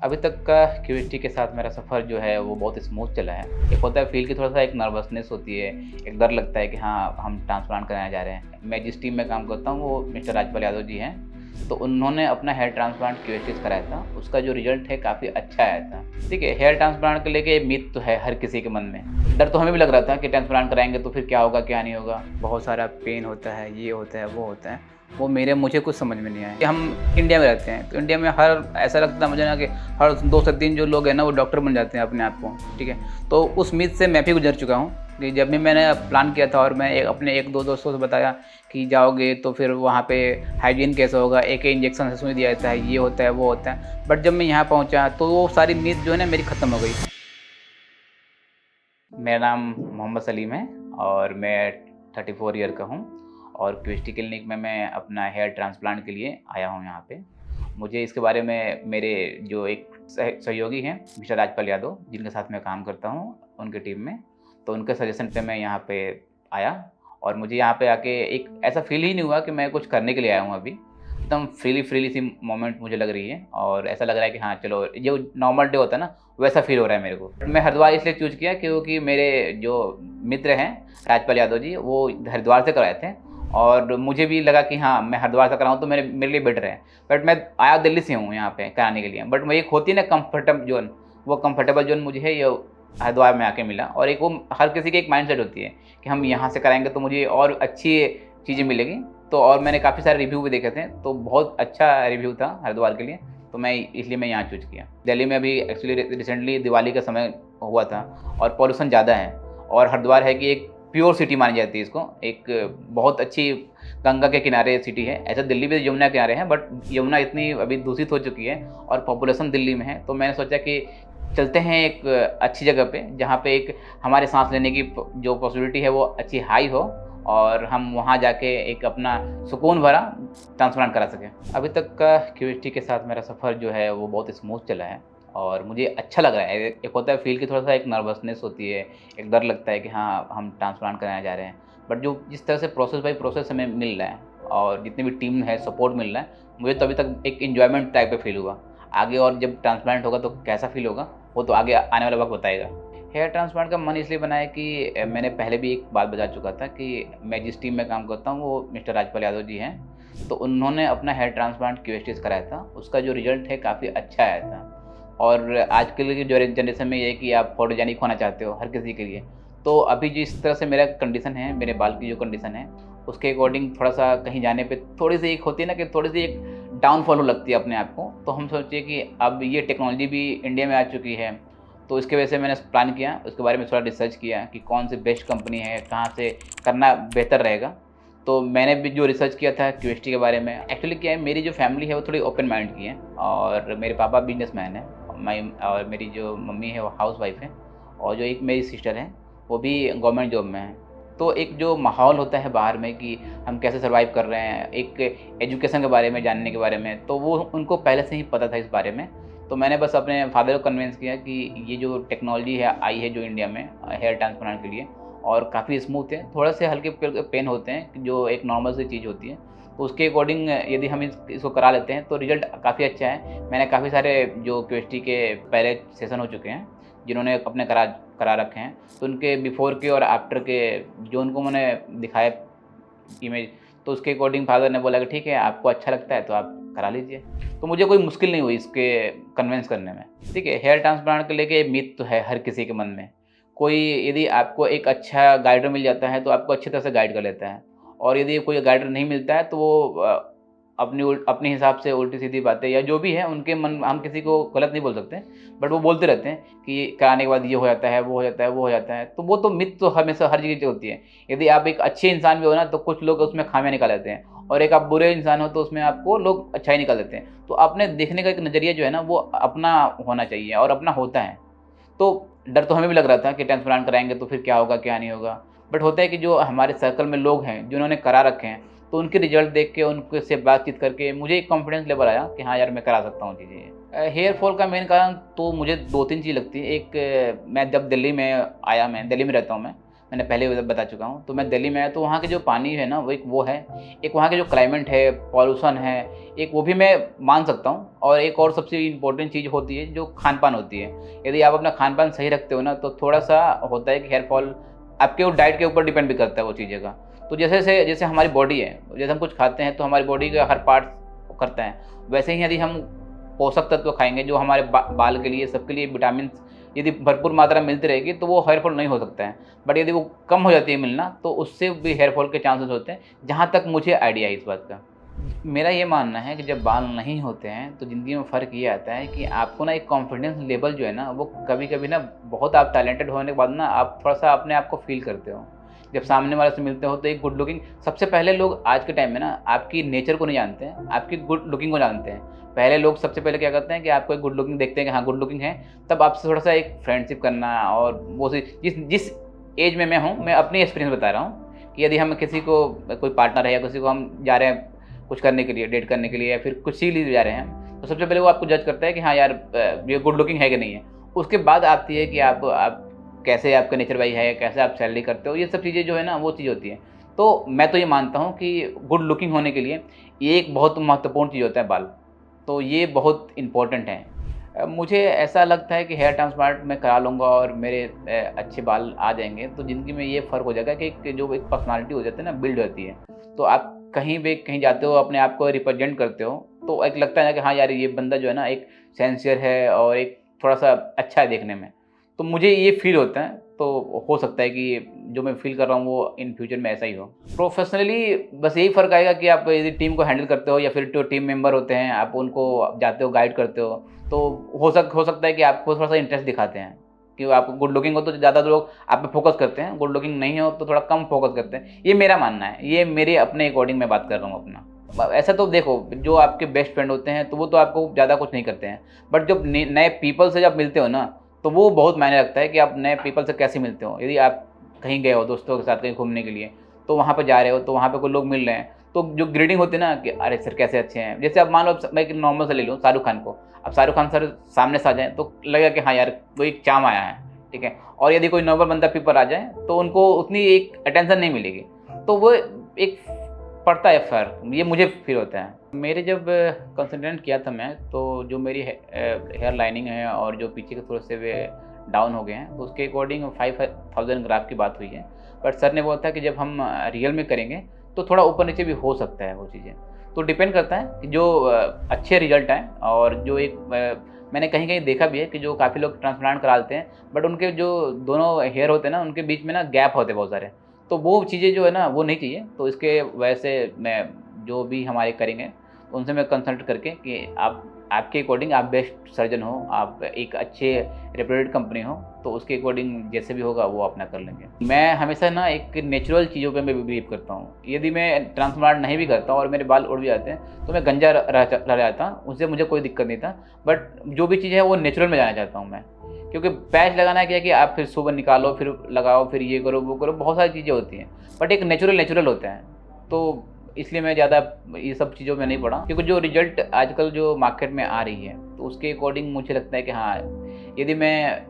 अभी तक का क्यूरियोसिटी के साथ मेरा सफ़र जो है वो बहुत स्मूथ चला है। एक होता है फ़ील की थोड़ा-सा एक नर्वसनेस होती है, एक डर लगता है कि हाँ, हम ट्रांसप्लांट कराने जा रहे हैं। मैं जिस टीम में काम करता हूँ वो मिस्टर राजपाल यादव जी हैं, तो उन्होंने अपना हेयर ट्रांसप्लांट क्यूरियोसिटी से कराया था। उसका जो रिज़ल्ट है काफ़ी अच्छा आया था। देखिए, हेयर ट्रांसप्लांट को लेके मिथ तो है हर किसी के मन में। डर तो हमें भी लग रहा था कि ट्रांसप्लांट कराएँगे तो फिर क्या होगा, क्या नहीं होगा। बहुत सारा पेन होता है, ये होता है, वो होता है। वो मुझे कुछ समझ में नहीं आया। हम इंडिया में रहते हैं, तो इंडिया में हर ऐसा लगता है मुझे ना कि हर 2 से 3 जो लोग हैं ना वो डॉक्टर बन जाते हैं अपने आप को, ठीक है? तो उस मिथ से मैं भी गुज़र चुका हूँ कि जब भी मैंने प्लान किया था और मैं अपने 1-2 दोस्तों से बताया कि जाओगे तो फिर वहाँ पे हाइजीन कैसा होगा, एक ही इंजेक्शन से सुई दिया जाता है, ये होता है, वो होता है। बट जब मैं यहाँ पहुँचा तो वो सारी मिथ जो है ना मेरी ख़त्म हो गई। मेरा नाम मोहम्मद सलीम है और मैं 34 ईयर का हूँ और क्यूरियोसिटी क्लिनिक में मैं अपना हेयर ट्रांसप्लांट के लिए आया हूँ यहाँ पे। मुझे इसके बारे में मेरे जो एक सहयोगी हैं मिस्टर राजपाल यादव, जिनके साथ मैं काम करता हूँ उनकी टीम में, तो उनके सजेशन पे मैं यहाँ पे आया और मुझे यहाँ पे आके एक ऐसा फ़ील ही नहीं हुआ कि मैं कुछ करने के लिए आया हूँ अभी। एकदम फ्रीली सी मोमेंट मुझे लग रही है और ऐसा लग रहा है कि हाँ, चलो जो नॉर्मल डे होता है ना, वैसा फ़ील हो रहा है मेरे को। मैं हरिद्वार इसलिए चूज़ किया क्योंकि मेरे जो मित्र हैं राजपाल यादव जी, वो हरिद्वार से कराए थे और मुझे भी लगा कि हाँ, मैं हरिद्वार से कराऊँ तो मेरे लिए बेटर है। बट मैं आया दिल्ली से हूँ यहाँ पे कराने के लिए। बट वो एक होती है ना कम्फ़र्टेबल ज़ोन, वो कम्फ़र्टेबल ज़ोन मुझे है ये हरिद्वार में आके मिला और एक वो हर किसी की एक माइंडसेट होती है कि हम यहाँ से कराएँगे तो मुझे और अच्छी चीज़ें मिलेंगी। तो और मैंने काफ़ी सारे रिव्यू भी देखे थे, तो बहुत अच्छा रिव्यू था हरिद्वार के लिए, तो मैं यहाँ चूज़ किया। दिल्ली में अभी एक्चुअली रिसेंटली दिवाली का समय हुआ था और पॉल्यूशन ज़्यादा है और हरिद्वार है कि एक प्योर सिटी मानी जाती है इसको, एक बहुत अच्छी गंगा के किनारे सिटी है। ऐसा दिल्ली भी यमुना के किनारे है बट यमुना इतनी अभी दूषित हो चुकी है और पॉपुलेशन दिल्ली में है, तो मैंने सोचा कि चलते हैं एक अच्छी जगह पे, जहाँ पे एक हमारे साँस लेने की जो पॉसिबिलिटी है वो अच्छी हाई हो और हम वहाँ जाके एक अपना सुकून भरा ट्रांसप्लांट करा सकें। अभी तक का क्यूरियोसिटी के साथ मेरा सफ़र जो है वो बहुत स्मूथ चला है और मुझे अच्छा लग रहा है। एक होता है फ़ील की थोड़ा-सा एक नर्वसनेस होती है, एक डर लगता है कि हाँ, हम ट्रांसप्लांट कराने जा रहे हैं। बट जो जिस तरह से प्रोसेस बाय प्रोसेस हमें मिल रहा है और जितनी भी टीम है, सपोर्ट मिल रहा है, मुझे तो अभी तक एक एन्जॉयमेंट टाइप का फ़ील हुआ। आगे और जब ट्रांसप्लांट होगा तो कैसा फ़ील होगा, वो तो आगे आने वाला वक़्त बताएगा। हेयर ट्रांसप्लांट का मन इसलिए बना है कि मैंने पहले भी एक बात बता चुका था कि मैं जिस टीम में काम करता हूँ वो मिस्टर राजपाल यादव जी हैं। तो उन्होंने अपना हेयर ट्रांसप्लांट क्यूएसटी से कराया था। उसका जो रिज़ल्ट है काफ़ी अच्छा आया था। और आजकल की जो जनरेशन में ये है कि आप फोटोजेनिक होना चाहते हो हर किसी के लिए। तो अभी जिस तरह से मेरा कंडीशन है, मेरे बाल की जो कंडीशन है, उसके अकॉर्डिंग थोड़ा-सा कहीं जाने पे थोड़ी-सी एक होती है ना कि थोड़ी-सी एक डाउनफॉल लगती है अपने आप को। तो हम सोचे कि अब ये टेक्नोलॉजी भी इंडिया में आ चुकी है, तो इसकी वजह से मैंने प्लान किया, उसके बारे में थोड़ा रिसर्च किया कि कौन सी बेस्ट कंपनी है, कहाँ से करना बेहतर रहेगा। तो मैंने भी जो रिसर्च किया था क्यूएसटी के बारे में, एक्चुअली क्या है मेरी जो फैमिली है वो थोड़ी ओपन माइंड की है और मेरे पापा बिज़नेसमैन हैं और मेरी जो मम्मी है वो हाउसवाइफ़ है और जो एक मेरी सिस्टर है, वो भी गवर्नमेंट जॉब में है। तो एक जो माहौल होता है बाहर में कि हम कैसे सर्वाइव कर रहे हैं, एक एजुकेशन के बारे में जानने के बारे में, तो वो उनको पहले से ही पता था इस बारे में। तो मैंने बस अपने फादर को कन्विंस किया कि ये जो टेक्नोलॉजी है आई है जो इंडिया में हेयर ट्रांसप्लांट के लिए और काफ़ी स्मूथ है। थोड़े से हल्के पेन होते हैं जो एक नॉर्मल सी चीज़ होती है। तो उसके अकॉर्डिंग यदि हम इसको करा लेते हैं तो रिज़ल्ट काफ़ी अच्छा है। मैंने काफ़ी सारे जो क्यूएसटी के पहले सेशन हो चुके हैं, जिन्होंने अपने करा करा रखे हैं, तो उनके बिफ़ोर के और आफ्टर के जो उनको मैंने दिखाया इमेज, तो उसके अकॉर्डिंग फादर ने बोला कि ठीक है, आपको अच्छा लगता है तो आप करा लीजिए। तो मुझे कोई मुश्किल नहीं हुई इसके कन्विंस करने में। देखिए, हेयर ट्रांसप्लांट को लेके मिथ तो है हर किसी के मन में। कोई यदि आपको एक अच्छा गाइडर मिल जाता है तो आपको अच्छी तरह से गाइड कर लेता है और यदि कोई गाइडर नहीं मिलता है तो वो अपने हिसाब से उल्टी-सीधी बातें या जो भी है उनके मन, हम किसी को गलत नहीं बोल सकते, बट वो बोलते रहते हैं कि कराने के बाद ये हो जाता है, वो हो जाता है, वो हो जाता है। तो वो तो मिथ तो हमेशा हर जगह होती है। यदि आप एक अच्छे इंसान भी हो ना तो कुछ लोग उसमें खामियाँ निकाल लेते हैं और एक आप बुरे इंसान हो तो उसमें आपको लोग अच्छाई निकाल देते हैं। तो अपने देखने का एक नज़रिया जो है ना वो अपना होना चाहिए और अपना होता है। तो डर तो हमें भी लग रहा था कि ट्रांसप्लांट कराएँगे तो फिर क्या होगा, क्या नहीं होगा। बट होता है कि जो हमारे सर्कल में लोग हैं, जिन्होंने करा रखे हैं, तो उनके रिज़ल्ट देख के उनके से बातचीत करके मुझे एक कॉन्फिडेंस लेवल आया कि हाँ यार, मैं करा सकता हूँ चीज़ें। हेयर फॉल का मेन कारण तो मुझे 2-3 चीज़ लगती है। एक, मैं जब दिल्ली में आया, मैं दिल्ली में रहता हूँ मैं, मैंने पहले भी बता चुका हूँ। तो मैं दिल्ली में आया तो वहाँ के जो पानी है ना वो है, एक वहाँ के जो क्लाइमेट है, पॉल्यूशन है, एक वो भी मैं मान सकता हूँ। और एक और सबसे इम्पोर्टेंट चीज़ होती है जो खान-पान होती है। यदि आप अपना खान-पान सही रखते हो ना तो थोड़ा-सा होता है कि हेयर फॉल आपके वो डाइट के ऊपर डिपेंड भी करता है वो चीज़ें का। तो जैसे हमारी बॉडी है, जैसे हम कुछ खाते हैं तो हमारी बॉडी का हर पार्ट करता है। वैसे ही यदि हम पोषक तत्व खाएँगे जो हमारे बाल के लिए, सबके लिए विटामिन्स यदि भरपूर मात्रा में मिलती रहेगी तो वो हेयर फॉल नहीं हो सकता है। बट यदि वो कम हो जाती है मिलना तो उससे भी हेयर फॉल के चांसेस होते हैं, जहाँ तक मुझे आइडिया है इस बात का। मेरा ये मानना है कि जब बाल नहीं होते हैं तो ज़िंदगी में फ़र्क ये आता है कि आपको ना एक कॉन्फिडेंस लेवल जो है ना वो कभी-कभी ना बहुत आप टैलेंटेड होने के बाद ना आप थोड़ा-सा अपने आप को फ़ील करते हो। जब सामने वाले से मिलते हो तो एक गुड लुकिंग सबसे पहले लोग आज के टाइम में ना आपकी नेचर को नहीं जानते हैं, आपकी गुड लुकिंग को जानते हैं। पहले लोग सबसे पहले क्या करते हैं कि आपको एक गुड लुकिंग देखते हैं कि हाँ, गुड लुकिंग है, तब आपसे थोड़ा-सा एक फ्रेंडशिप करना और वो सी जिस जिस एज में मैं हूँ, मैं अपनी एक्सपीरियंस बता रहा हूँ कि यदि हम किसी को कोई पार्टनर है या किसी को हम जा रहे हैं कुछ करने के लिए, डेट करने के लिए या फिर कुछ चीज़ लिए जा रहे हैं, तो सबसे पहले वो आपको जज करता है कि हाँ यार ये गुड लुकिंग है कि नहीं है। उसके बाद आती है कि आप कैसे आपका नेचर वाइज़ है, कैसे आप सैलरी करते हो, ये सब चीज़ें जो है ना वो चीज़ होती हैं। तो मैं तो ये मानता हूँ कि गुड लुकिंग होने के लिए ये एक बहुत महत्वपूर्ण चीज़ होता है बाल, तो ये बहुत इम्पोर्टेंट है। मुझे ऐसा लगता है कि हेयर ट्रांसप्लांट मैं करा लूँगा और मेरे अच्छे बाल आ जाएँगे, तो ज़िंदगी में ये फ़र्क हो जाएगा कि एक जो एक पर्सनैलिटी हो जाती है ना, बिल्ड होती है। तो आप कहीं भी कहीं जाते हो, अपने आप को रिप्रेज़ेंट करते हो, तो एक लगता है ना कि हाँ यार, ये बंदा जो है ना एक सिंसियर है और एक थोड़ा-सा अच्छा है देखने में। तो मुझे ये फ़ील होता है, तो हो सकता है कि जो मैं फ़ील कर रहा हूँ वो इन फ्यूचर में ऐसा ही हो। प्रोफ़ेशनली बस यही फ़र्क आएगा कि आप यदि टीम को हैंडल करते हो या फिर जो टीम मेंबर होते हैं, आप उनको जाते हो, गाइड करते हो, तो हो सकता है कि आपको थोड़ा-सा इंटरेस्ट दिखाते हैं, कि आप गुड लुकिंग हो तो ज़्यादा लोग आप पे फ़ोकस करते हैं, गुड लुकिंग नहीं हो तो थोड़ा कम फ़ोकस करते हैं। ये मेरा मानना है, ये मेरे अपने अकॉर्डिंग मैं बात कर रहा हूँ अपना। ऐसा तो देखो, जो आपके बेस्ट फ्रेंड होते हैं तो वो तो आपको ज़्यादा कुछ नहीं करते हैं, बट जब नए पीपल से जब मिलते हो ना, तो वो बहुत मायने रखता है कि आप नए पीपल से कैसे मिलते हो। यदि आप कहीं गए हो दोस्तों के साथ कहीं घूमने के लिए, तो वहाँ पे जा रहे हो, तो वहाँ पे कोई लोग मिल रहे हैं, तो जो ग्रीटिंग होती है ना कि अरे सर कैसे अच्छे हैं। जैसे आप मान लो मैं एक नॉर्मल सा ले लूँ शाहरुख खान को, अब शाहरुख खान सर सामने से आ जाएँ तो लगेगा कि हाँ यार, वो एक चार्म आया है, ठीक है। और यदि कोई नॉर्मल बंदा पीपल आ जाए तो उनको उतनी एक अटेंशन नहीं मिलेगी। तो वो एक पड़ता है फ़र्क, ये मुझे फ़ील होता है। मेरे जब कंसल्टेंट किया था मैं, तो जो मेरी हेयर लाइनिंग है और जो पीछे के थोड़े से वे डाउन हो गए हैं, तो उसके अकॉर्डिंग 5000 ग्राफ की बात हुई है। बट सर ने बोला था कि जब हम रियल में करेंगे, तो थोड़ा ऊपर-नीचे भी हो सकता है वो चीज़ें। तो डिपेंड करता है कि जो अच्छे रिज़ल्ट आएँ और जो एक मैंने कहीं-कहीं देखा भी है कि जो काफ़ी लोग ट्रांसप्लांट कराते हैं, बट उनके जो दोनों हेयर होते हैं ना, उनके बीच में ना गैप होते हैं बहुत सारे। तो वो चीज़ें जो है ना वो नहीं चाहिए, तो इसके वजह से मैं जो भी हमारे करेंगे उनसे मैं कंसल्ट करके कि आप आपके अकॉर्डिंग आप बेस्ट सर्जन हो, आप एक अच्छे रेप्यूटेड कंपनी हो, तो उसके अकॉर्डिंग जैसे भी होगा वो अपना कर लेंगे। मैं हमेशा ना एक नेचुरल चीज़ों पे मैं बिलीव करता हूँ। यदि मैं ट्रांसप्लांट नहीं भी करता हूँ और मेरे बाल उड़ भी जाते हैं, तो मैं गंजा रह जाता, उससे मुझे कोई दिक्कत नहीं था। बट जो भी चीज़ है वो नेचुरल में जाना चाहता हूँ मैं। क्योंकि पैच लगाना क्या है कि आप फिर सुबह निकालो, फिर लगाओ, फिर ये करो, वो करो, बहुत सारी चीज़ें होती हैं। बट एक नेचुरल होता है। तो इसलिए मैं ज़्यादा ये सब चीज़ों में नहीं पड़ा, क्योंकि जो रिज़ल्ट आजकल जो मार्केट में आ रही है, तो उसके अकॉर्डिंग मुझे लगता है कि हाँ, यदि मैं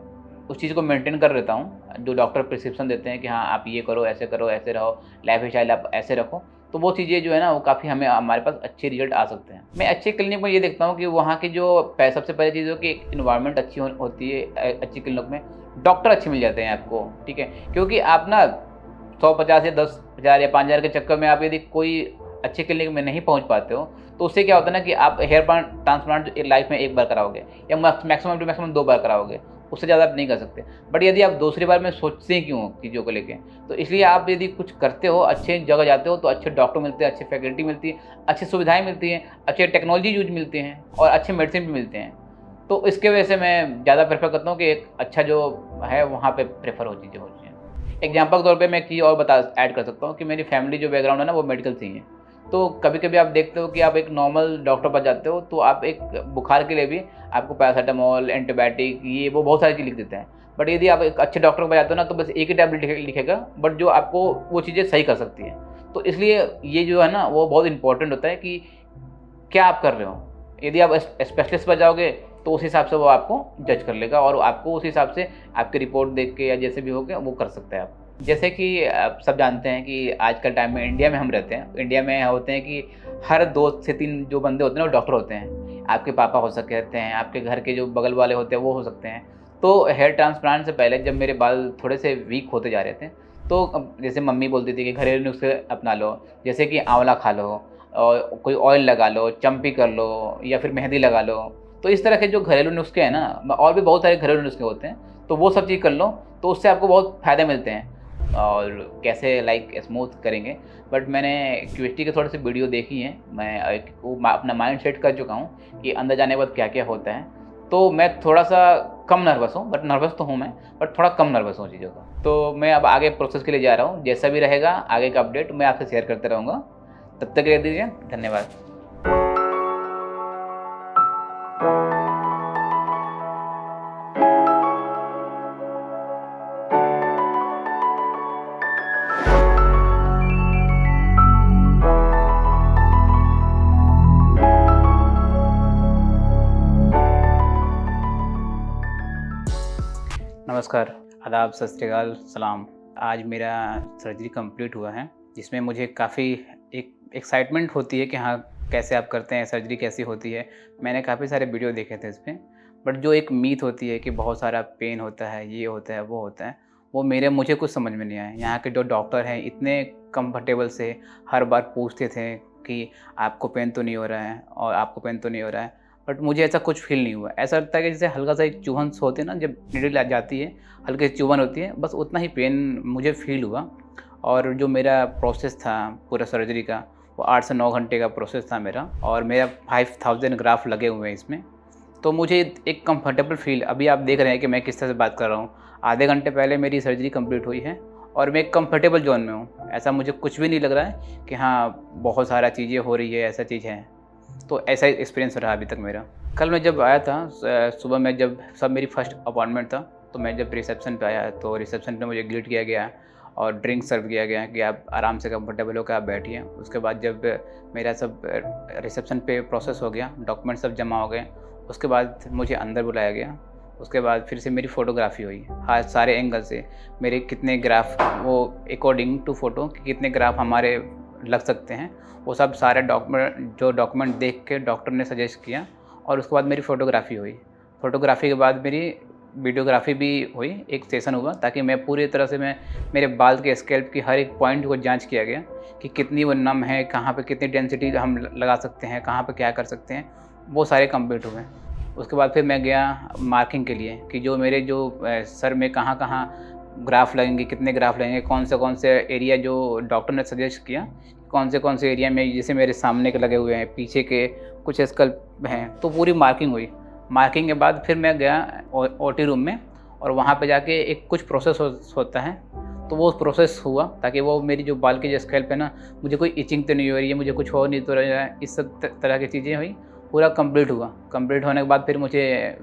उस चीज़ को मेंटेन कर लेता हूँ, जो डॉक्टर प्रिस्क्रिप्शन देते हैं कि हाँ, आप ये करो, ऐसे रहो, लाइफ़स्टाइल आप ऐसे रखो, तो वो चीज़ें जो है ना, वो काफ़ी हमारे पास अच्छे रिज़ल्ट आ सकते हैं। मैं अच्छे क्लिनिक में ये देखता हूँ कि वहाँ की जो सबसे पहली चीज़ हो कि एक एनवायरनमेंट अच्छी होती है अच्छी क्लिनिक में, डॉक्टर अच्छे मिल जाते हैं आपको, ठीक है? क्योंकि आप ना 150 या 10,000 या 5,000 के चक्कर में आप यदि कोई अच्छे क्लिनिक में नहीं पहुँच पाते हो, तो उससे क्या होता है ना कि आप हेयर ट्रांसप्लांट लाइफ में 1 बार कराओगे या मैक्सिमम टू मैक्सिमम 2 बार कराओगे, उससे ज़्यादा आप नहीं कर सकते। बट यदि आप दूसरी बार में सोचते ही क्यों हो चीज़ों को लेके, तो इसलिए आप यदि कुछ करते हो, अच्छे जगह जाते हो, तो अच्छे डॉक्टर मिलते हैं, अच्छी फैकल्टी मिलती है, अच्छी सुविधाएँ मिलती हैं, अच्छे टेक्नोलॉजी यूज़ मिलते हैं और अच्छे मेडिसिन भी मिलते हैं। तो इसकी वजह से मैं ज़्यादा प्रेफ़र करता हूँ कि एक अच्छा जो है वहाँ पे प्रेफ़र हो चीज़ें होती हैं। एग्ज़ाम्पल के तौर पे मैं एक चीज़ और ऐड कर सकता हूँ कि मेरी फैमिली जो बैकग्राउंड है ना वो मेडिकल से ही है। तो कभी-कभी आप देखते हो कि आप एक नॉर्मल डॉक्टर पास जाते हो, तो आप एक बुखार के लिए भी आपको पैरासिटामॉल, एंटीबायोटिक ये वो बहुत सारी चीज़ लिख देते हैं। बट यदि आप एक अच्छे डॉक्टर के पास जाते हो ना, तो बस एक ही टैबलेट लिखेगा, बट जो आपको वो चीज़ें सही कर सकती है। तो इसलिए ये जो है ना वो बहुत इम्पोर्टेंट होता है कि क्या आप कर रहे हो? यदि आप स्पेशलिस्ट पास जाओगे, तो उस हिसाब से वो आपको जज कर लेगा और आपको उस हिसाब से आपकी रिपोर्ट देख के या जैसे भी हो गया वो कर सकता है आप। जैसे कि आप सब जानते हैं कि आजकल टाइम में इंडिया में हम रहते हैं। इंडिया में होते हैं कि हर 2 से 3 जो बंदे होते हैं वो डॉक्टर होते हैं। आपके पापा हो सकते हैं, आपके घर के जो बगल वाले होते हैं वो हो सकते हैं। तो हेयर ट्रांसप्लांट से पहले जब मेरे बाल थोड़े से वीक होते जा रहे थे, तो जैसे मम्मी बोलती थी कि घरेलू नुस्खे अपना लो, जैसे कि आंवला खा लो और कोई ऑयल लगा लो, चम्पी कर लो या फिर मेहंदी लगा लो। तो इस तरह के जो घरेलू नुस्खे हैं ना, और भी बहुत सारे घरेलू नुस्खे होते हैं, तो वो सब चीज़ कर लो, तो उससे आपको बहुत फ़ायदे मिलते हैं। और कैसे लाइक स्मूथ करेंगे, बट मैंने क्यूएसटी के थोड़े से वीडियो देखी हैं। मैं अपना माइंड सेट कर चुका हूँ कि अंदर जाने के बाद क्या-क्या होता है। तो मैं थोड़ा-सा कम नर्वस हूँ, बट नर्वस तो हूँ मैं, बट थोड़ा कम नर्वस हूँ चीज़ों का। तो मैं अब आगे प्रोसेस के लिए जा रहा हूँ। जैसा भी रहेगा आगे का अपडेट मैं आपसे शेयर करते रहूँगा। तब तक के लिए दीजिए, धन्यवाद। नमस्कार, आदाब, सत श्री अकाल, सलाम। आज मेरा सर्जरी कंप्लीट हुआ है, जिसमें मुझे काफ़ी एक एक्साइटमेंट होती है कि हाँ, कैसे आप करते हैं, सर्जरी कैसी होती है। मैंने काफ़ी सारे वीडियो देखे थे इसपे, बट जो एक मीथ होती है कि बहुत सारा पेन होता है, ये होता है, वो होता है, वो मुझे कुछ समझ में नहीं आया। यहाँ के जो डॉक्टर हैं, इतने कंफर्टेबल से हर बार पूछते थे कि आपको पेन तो नहीं हो रहा है और आपको पेन तो नहीं हो रहा है। बट मुझे ऐसा कुछ फ़ील नहीं हुआ। ऐसा लगता है कि जैसे हल्का-सा एक चुभन होती है ना, जब नीडल आ जाती है, हल्की सी चुभन होती है, बस उतना ही पेन मुझे फ़ील हुआ। और जो मेरा प्रोसेस था पूरा सर्जरी का, वो 8 से 9 घंटे का प्रोसेस था मेरा, और मेरा 5000 ग्राफ्ट लगे हुए हैं इसमें। तो मुझे एक कंफर्टेबल फ़ील, अभी आप देख रहे हैं कि मैं किस तरह से बात कर रहा हूँ। आधे घंटे पहले मेरी सर्जरी कंप्लीट हुई है और मैं एक कंफर्टेबल ज़ोन में हूँ। ऐसा मुझे कुछ भी नहीं लग रहा है कि हाँ, बहुत सारा चीज़ें हो रही है, ऐसा चीज़ है। तो ऐसा ही एक्सपीरियंस रहा अभी तक मेरा। कल मैं जब आया था सुबह में, जब सब मेरी फर्स्ट अपॉइंटमेंट था, तो मैं जब रिसेप्शन पे आया तो रिसेप्शन पे मुझे ग्रीट किया गया और ड्रिंक सर्व किया गया कि आप आराम से कंफर्टेबल होकर आप बैठिए। उसके बाद जब मेरा सब रिसेप्शन पे प्रोसेस हो गया, डॉक्यूमेंट सब जमा हो गए, उसके बाद मुझे अंदर बुलाया गया। उसके बाद फिर से मेरी फ़ोटोग्राफ़ी हुई। हाँ, सारे एंगल से मेरे कितने ग्राफ, वो अकॉर्डिंग टू फ़ोटो कि कितने ग्राफ हमारे लग सकते हैं, वो सब सारे डॉक्यूमेंट देख के डॉक्टर ने सजेस्ट किया। और उसके बाद मेरी फ़ोटोग्राफ़ी हुई। फ़ोटोग्राफ़ी के बाद मेरी वीडियोग्राफ़ी भी हुई, एक सेशन हुआ, ताकि मैं पूरी तरह से मेरे बाल के स्कैल्प की हर एक पॉइंट को जांच किया गया कि कितनी वो नम है, कहाँ पे कितनी डेंसिटी हम लगा सकते हैं, कहाँ पे क्या कर सकते हैं, वो सारे कंप्लीट हुए। उसके बाद फिर मैं गया मार्किंग के लिए कि जो मेरे सर में कहाँ-कहाँ ग्राफ लगेंगे, कितने ग्राफ लगेंगे, कौन से एरिया जो डॉक्टर ने सजेस्ट किया, कौन से एरिया में, जैसे मेरे सामने के लगे हुए हैं, पीछे के कुछ स्कल्प हैं, तो पूरी मार्किंग हुई। मार्किंग के बाद फिर मैं गया ओटी रूम में, और वहाँ पे जाके एक कुछ प्रोसेस होता है, तो वो प्रोसेस हुआ ताकि वो मेरी जो बाल की जो स्कैल्प है ना, मुझे कोई इचिंग तो नहीं हो रही है, मुझे कुछ हो नहीं तो रहा है, इस सब तरह की चीज़ें हुई। पूरा कंप्लीट हुआ। कंप्लीट होने के बाद फिर मुझे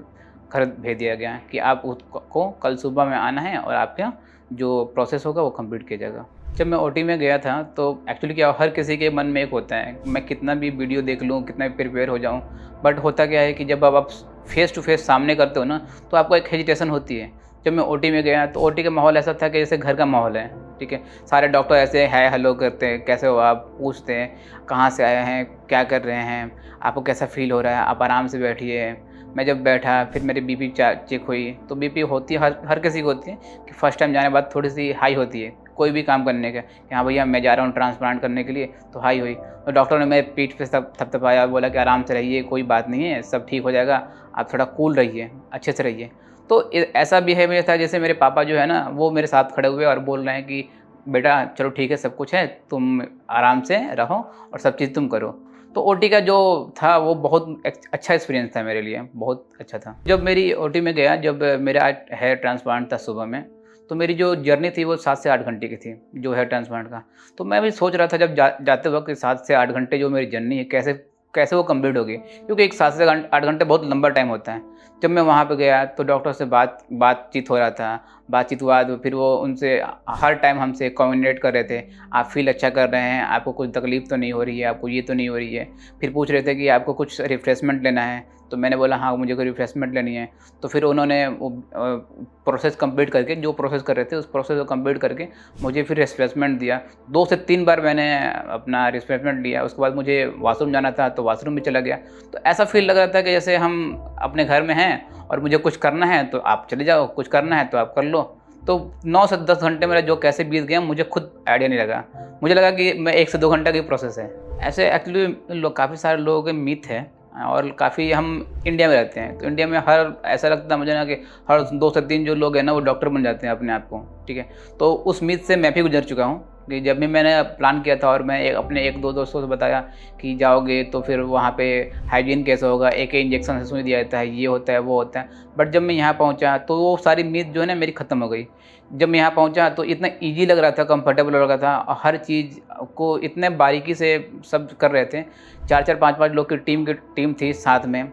घर भेज दिया गया कि आप उसको कल सुबह में आना है और आपका जो प्रोसेस होगा वो कंप्लीट किया जाएगा। जब मैं ओटी में गया था तो एक्चुअली क्या, हर किसी के मन में एक होता है, मैं कितना भी वीडियो देख लूँ, कितना भी प्रिपेयर हो जाऊँ, बट होता क्या है कि जब अब आप फेस टू फेस सामने करते हो ना, तो आपको एक हेजिटेशन होती है। जब मैं ओटी में गया तो ओटी का माहौल ऐसा था कि जैसे घर का माहौल है, ठीक है। सारे डॉक्टर ऐसे हाय हेलो करते हैं, कैसे हो आप, पूछते हैं कहाँ से आए हैं, क्या कर रहे हैं, आपको कैसा फ़ील हो रहा है, आप आराम से बैठिए। मैं जब बैठा, फिर मेरी बीपी चेक हुई, तो बीपी होती है, हर किसी को होती है कि फ़र्स्ट टाइम जाने के बाद थोड़ी-सी हाई होती है, कोई भी काम करने का, कि हाँ भैया मैं जा रहा हूँ ट्रांसप्लांट करने के लिए, तो हाई हुई। तो डॉक्टर ने मेरे पीठ पे थपथपाया, बोला कि आराम से रहिए, कोई बात नहीं है, सब ठीक हो जाएगा, आप थोड़ा कूल रहिए, अच्छे से रहिए। तो ऐसा बिहेवियर था जैसे मेरे पापा जो है ना, वो मेरे साथ खड़े हुए और बोल रहे हैं कि बेटा चलो ठीक है, सब कुछ है, तुम आराम से रहो और सब चीज़ तुम करो। तो ओटी का जो था वो बहुत अच्छा एक्सपीरियंस था मेरे लिए, बहुत अच्छा था। जब मेरी ओटी में गया, जब मेरा हेयर ट्रांसप्लांट था सुबह में, तो मेरी जो जर्नी थी वो 7 से 8 घंटे की थी, जो हेयर ट्रांसप्लांट का। तो मैं भी सोच रहा था जब जाते वक़्त 7 से 8 घंटे जो मेरी जर्नी है, कैसे कैसे वो कंप्लीट होगी, क्योंकि एक 7 से 8 घंटे बहुत लंबा टाइम होता है। जब मैं वहाँ पे गया तो डॉक्टर से बातचीत हो रहा था। बातचीत हुआ तो फिर वो उनसे हर टाइम हमसे कम्युनिकेट कर रहे थे, आप फ़ील अच्छा कर रहे हैं, आपको कोई तकलीफ़ तो नहीं हो रही है, आपको ये तो नहीं हो रही है। फिर पूछ रहे थे कि आपको कुछ रिफ्रेशमेंट लेना है, तो मैंने बोला हाँ मुझे कोई रिफ्रेशमेंट लेनी है। तो फिर उन्होंने वो प्रोसेस कंप्लीट करके, जो प्रोसेस कर रहे थे उस प्रोसेस को कंप्लीट करके मुझे फिर रिफ्रेशमेंट दिया। 2 से 3 बार मैंने अपना रिफ्रेशमेंट लिया। उसके बाद मुझे वॉशरूम जाना था तो वॉशरूम भी चला गया। तो ऐसा फील लग रहा था कि जैसे हम अपने घर में हैं और मुझे कुछ करना है तो आप चले जाओ, कुछ करना है तो आप कर लो। तो 9 से 10 घंटे मेरा जो कैसे बीत गया मुझे खुद आइडिया नहीं लगा। मुझे लगा कि मैं 1 से 2 घंटे की प्रोसेस है। ऐसे एक्चुअली काफ़ी सारे लोगों के मिथ है और काफ़ी हम इंडिया में रहते हैं, तो इंडिया में हर ऐसा लगता है मुझे ना कि हर 2 से 3 जो लोग हैं ना वो डॉक्टर बन जाते हैं अपने आप को, ठीक है। तो उस मिथ से मैं भी गुजर चुका हूँ कि जब भी मैंने प्लान किया था और मैं अपने 1-2 दोस्तों से बताया कि जाओगे तो फिर वहाँ पे हाइजीन कैसा होगा, एक इंजेक्शन से सुई दिया जाता है, ये होता है वो होता है। बट जब मैं यहाँ पहुँचा तो वो सारी मिथ जो है ना मेरी ख़त्म हो गई। जब मैं यहाँ पहुँचा तो इतना ईज़ी लग रहा था, कंफर्टेबल लग रहा था और हर चीज़ को इतने बारीकी से सब कर रहे थे। 4-4 5-5 लोग की टीम थी साथ में।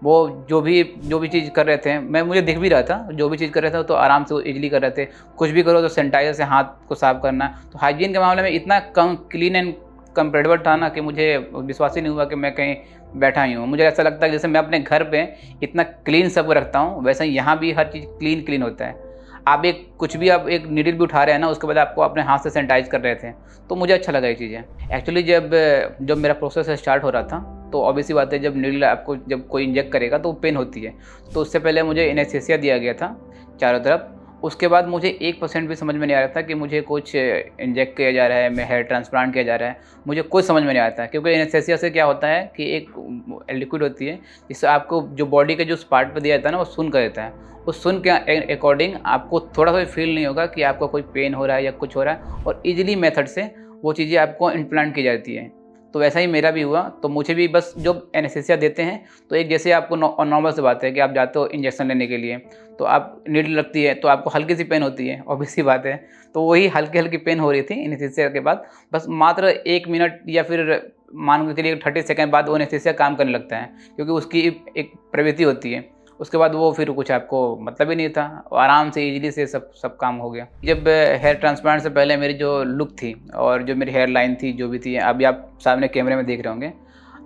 वो जो भी चीज़ कर रहे थे मुझे दिख भी रहा था, जो भी चीज़ कर रहे थे तो आराम से वो ईज़िली कर रहे थे। कुछ भी करो तो सैनिटाइज़र से हाथ को साफ़ करना। तो हाइजीन के मामले में इतना क्लीन एंड कंफर्टेबल था ना कि मुझे विश्वास ही नहीं हुआ कि मैं कहीं बैठा ही हूँ। मुझे ऐसा लगता है जैसे मैं अपने घर पे इतना क्लीन सब रखता हूँ, वैसे ही यहाँ भी हर चीज़ क्लीन होता है। आप एक नीडल भी उठा रहे हैं ना, उसके बाद आपको अपने हाथ से सैनिटाइज़ कर रहे थे, तो मुझे अच्छा लगा ये चीज़ें। एक्चुअली जब मेरा प्रोसेस स्टार्ट हो रहा था तो ऑब्वियस सी बात है, जब नीडल आपको जब कोई इंजेक्ट करेगा तो पेन होती है। तो उससे पहले मुझे एनेस्थीसिया दिया गया था चारों तरफ। उसके बाद मुझे 1% भी समझ में नहीं आ रहा था कि मुझे कुछ इंजेक्ट किया जा रहा है, मैं हेयर ट्रांसप्लांट किया जा रहा है, मुझे कुछ समझ में नहीं आता है। क्योंकि एनेस्थीसिया से क्या होता है कि एक लिक्विड होती है जिससे आपको जो बॉडी के जो पार्ट पर दिया जाता है ना वो सुन कर देता है। उस सुन के अकॉर्डिंग आपको थोड़ा सा भी फील नहीं होगा कि आपको कोई पेन हो रहा है या कुछ हो रहा है, और ईजिली मेथड से वो चीज़ें आपको इम्प्लांट की जाती है। तो वैसा ही मेरा भी हुआ। तो मुझे भी बस जो एनेस्थीसिया देते हैं तो एक जैसे आपको नॉर्मल सी बात है कि आप जाते हो इंजेक्शन लेने के लिए, तो आप नीडल लगती है तो आपको हल्की सी पेन होती है, ऑब्वियस सी बात है। तो वही हल्की पेन हो रही थी एनेस्थीसिया के बाद। बस मात्र 1 मिनट या फिर मान के चलिए 30 सेकंड बाद वो एनेस्थीसिया काम करने लगता है, क्योंकि उसकी एक प्रवृत्ति होती है। उसके बाद वो फिर कुछ आपको मतलब ही नहीं था, आराम से ईजिली से सब काम हो गया। जब हेयर ट्रांसप्लांट से पहले मेरी जो लुक थी और जो मेरी हेयर लाइन थी जो भी थी, अभी आप सामने कैमरे में देख रहे होंगे,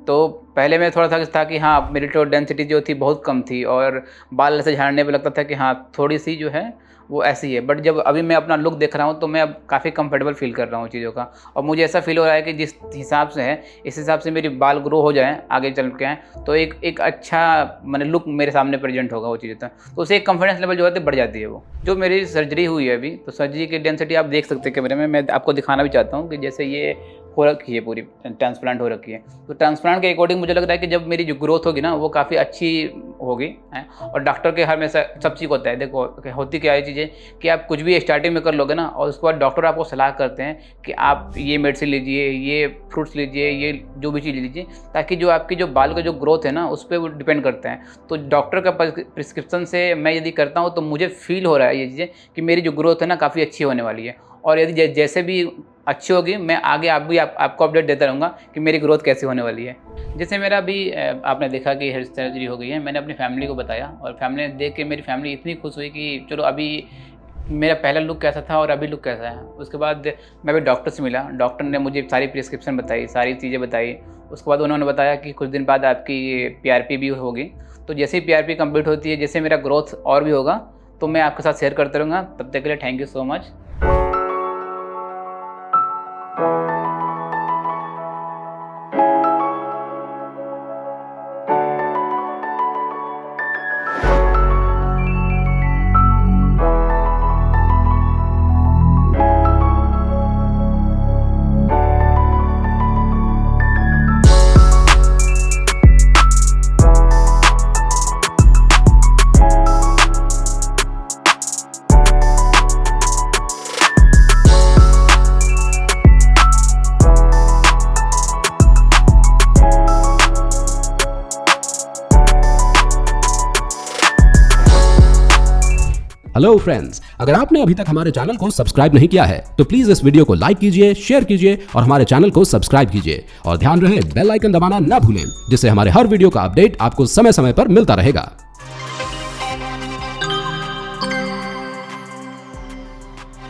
तो पहले मैं थोड़ा था कि हाँ मेरी तो डेंसिटी जो थी बहुत कम थी और बाल ऐसे झाड़ने पे लगता था कि हाँ थोड़ी सी जो है वो ऐसी है। बट जब अभी मैं अपना लुक देख रहा हूँ तो मैं अब काफ़ी कंफर्टेबल फील कर रहा हूँ चीज़ों का, और मुझे ऐसा फील हो रहा है कि जिस हिसाब से है इस हिसाब से मेरी बाल ग्रो हो जाए आगे चल के, तो एक अच्छा मैंने लुक मेरे सामने प्रेजेंट होगा वो चीज़ें। तो उससे एक कॉन्फिडेंस लेवल जो है बढ़ जाती है। वो जो मेरी सर्जरी हुई है अभी, तो सर्जरी की डेंसिटी आप देख सकते हैं कैमरे में। मैं आपको दिखाना भी चाहता हूँ कि जैसे ये हो रखी है, पूरी ट्रांसप्लांट हो रखी है। तो ट्रांसप्लांट के अकॉर्डिंग मुझे लग रहा है कि जब मेरी जो ग्रोथ होगी ना वो काफ़ी अच्छी होगी है। और डॉक्टर के हमेशा सब चीज़ होता है, देखो होती क्या है चीज़ें कि आप कुछ भी स्टार्टिंग में कर लोगे ना, और उसके बाद डॉक्टर आपको सलाह करते हैं कि आप ये मेडिसिन लीजिए, ये फ्रूट्स लीजिए, ये जो भी चीज़ लीजिए, ताकि जो आपकी जो बाल का जो ग्रोथ है ना उस पर वो डिपेंड करता है। तो डॉक्टर का प्रिस्क्रिप्शन से मैं यदि करता हूँ तो मुझे फील हो रहा है ये चीज़ें कि मेरी जो ग्रोथ है ना काफ़ी अच्छी होने वाली है। और यदि जैसे भी अच्छी होगी मैं आगे आपको अपडेट देता रहूँगा कि मेरी ग्रोथ कैसे होने वाली है। जैसे मेरा अभी आपने देखा कि हेयर सर्जरी हो गई है, मैंने अपनी फैमिली को बताया और फैमिली ने देख के मेरी फैमिली इतनी खुश हुई कि चलो अभी मेरा पहला लुक कैसा था और अभी लुक कैसा है। उसके बाद मैं भी डॉक्टर से मिला, डॉक्टर ने मुझे सारी प्रिस्क्रिप्शन बताई, सारी चीज़ें बताई। उसके बाद उन्होंने बताया कि कुछ दिन बाद आपकी PRP भी होगी। तो जैसे ही PRP कंप्लीट होती है, जैसे मेरा ग्रोथ और भी होगा तो मैं आपके साथ शेयर करता रहूँगा। तब तक के लिए thank you so much. Hello friends, अगर आपने अभी तक हमारे चैनल को सब्सक्राइब नहीं किया है तो प्लीज इस वीडियो को लाइक कीजिए, शेयर कीजिए और हमारे चैनल को सब्सक्राइब कीजिए। और ध्यान रहे बेल आइकन दबाना ना भूलें, जिससे हमारे हर वीडियो का अपडेट आपको समय समय पर मिलता रहेगा।